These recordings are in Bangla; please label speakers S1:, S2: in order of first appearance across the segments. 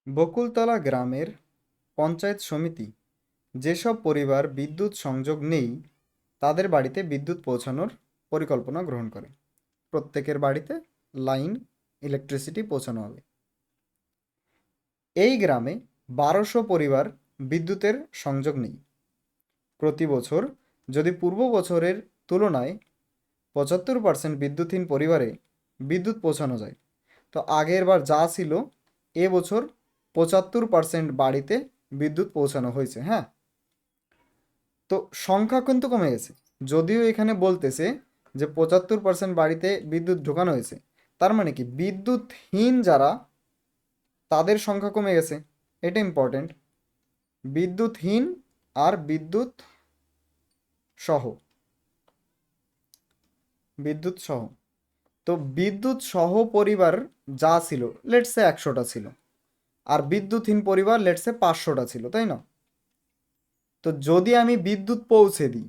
S1: বকুলতলা গ্রামের পঞ্চায়েত সমিতি যেসব পরিবার বিদ্যুৎ সংযোগ নেই তাদের বাড়িতে বিদ্যুৎ পৌঁছানোর পরিকল্পনা গ্রহণ করে। প্রত্যেকের বাড়িতে লাইন ইলেকট্রিসিটি পৌঁছানো হবে। এই গ্রামে 1200 পরিবার বিদ্যুতের সংযোগ নেই। প্রতি বছর যদি পূর্ব বছরের তুলনায় 75% বিদ্যুৎহীন পরিবারে বিদ্যুৎ পৌঁছানো যায়, তো আগের বার যা ছিল এবছর 75% বাড়িতে বিদ্যুৎ পৌঁছানো হয়েছে। হ্যাঁ, তো সংখ্যা কিন্তু কমে গেছে। যদিও এখানে বলতেছে যে 75% বাড়িতে বিদ্যুৎ ঢোকানো হয়েছে, তার মানে কি বিদ্যুৎহীন যারা তাদের সংখ্যা কমে গেছে। এটা ইম্পর্টেন্ট। বিদ্যুৎহীন আর সহ বিদ্যুৎ সহ তো বিদ্যুৎ সহ পরিবার যা ছিল লেটসে 100টা ছিল, আর বিদ্যুৎহীন পরিবার লেটসে 500টা ছিল, তাই না? তো যদি আমি বিদ্যুৎ পৌঁছে দিই,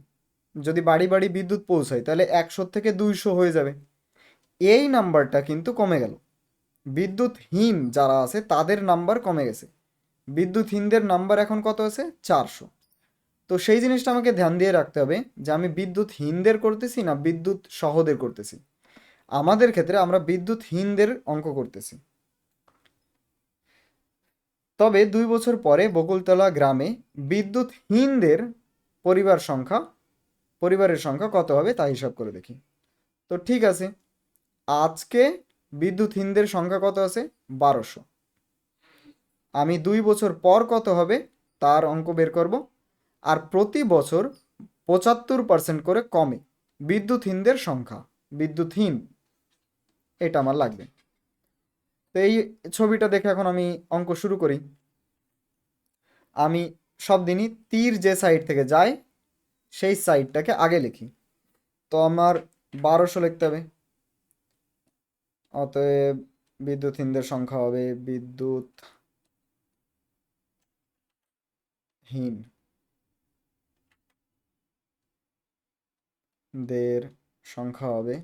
S1: যদি বাড়ি বাড়ি বিদ্যুৎ পৌঁছাই, তাহলে 100 থেকে 200 হয়ে যাবে। এই নাম্বারটা কিন্তু কমে গেল। বিদ্যুৎহীন যারা আছে তাদের নাম্বার কমে গেছে। বিদ্যুৎহীনদের নাম্বার এখন কত আছে? 400। তো সেই জিনিসটা আমাকে ধ্যান দিয়ে রাখতে হবে যে আমি বিদ্যুৎহীনদের করতেছি না বিদ্যুৎ সহদের করতেছি। আমাদের ক্ষেত্রে আমরা বিদ্যুৎহীনদের অঙ্ক করতেছি। তবে 2 বছর পরে বকুলতলা গ্রামে বিদ্যুৎহীনদের পরিবারের সংখ্যা কত হবে তা হিসাব করে দেখি। তো ঠিক আছে, আজকে বিদ্যুৎহীনদের সংখ্যা কত আছে? 1200। আমি 2 বছর পর কত হবে তার অঙ্ক বের করব। আর প্রতি বছর 75% করে কমে বিদ্যুৎহীনদের সংখ্যা। বিদ্যুৎহীন, এটা আমার লাগবে। তো এই ছবিটা দেখে এখন আমি অঙ্ক শুরু করি। আমি সব দিনই তীর যে সাইড থেকে যায় সেই সাইডটাকে আগে লিখি। তো আমার 1200 লিখতে হবে। অতএব বিদ্যুৎহীনদের সংখ্যা হবে বিদ্যুৎহীনদের সংখ্যা হবে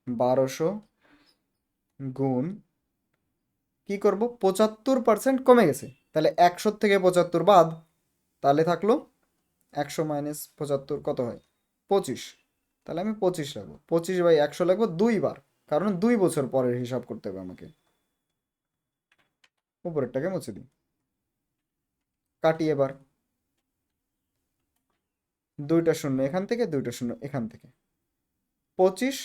S1: 1200 গুণ, কি করব, 75% কমে গেছে, তাহলে 100 থেকে 75 বাদ, তাহলে থাকলো 100 মাইনাস 75 কত হয়? 25। তাহলে আমি 25 রাখবো। 25/100 লাগবো 2 বার, কারণ 2 বছর পরের হিসাব করতে হবে আমাকে। উপরেরটাকে মুছে দিই, কাটি এবার। 2টা শূন্য এখান থেকে, 2টা শূন্য এখান থেকে। 25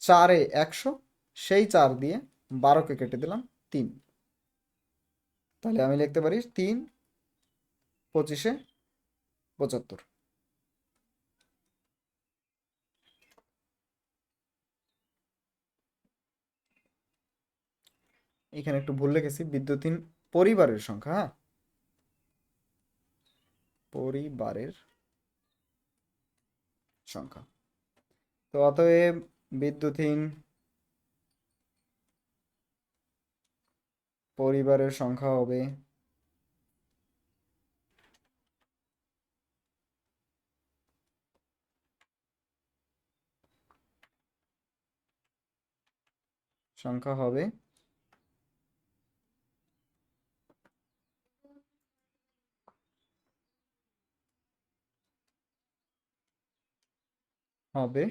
S1: 4-এ 100, সেই 4 দিয়ে 12কে কেটে দিলাম 3। তাহলে আমি লিখতে পারি 3 25-এ 75। এখানে একটু ভুল লিখেছি, বিদ্যুৎহীন পরিবারের সংখ্যা। হ্যাঁ, পরিবারের সংখ্যা। তো অতএব বিদ্যুৎহীন পরিবারের সংখ্যা হবে সংখ্যা হবে হবে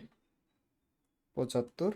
S1: 75।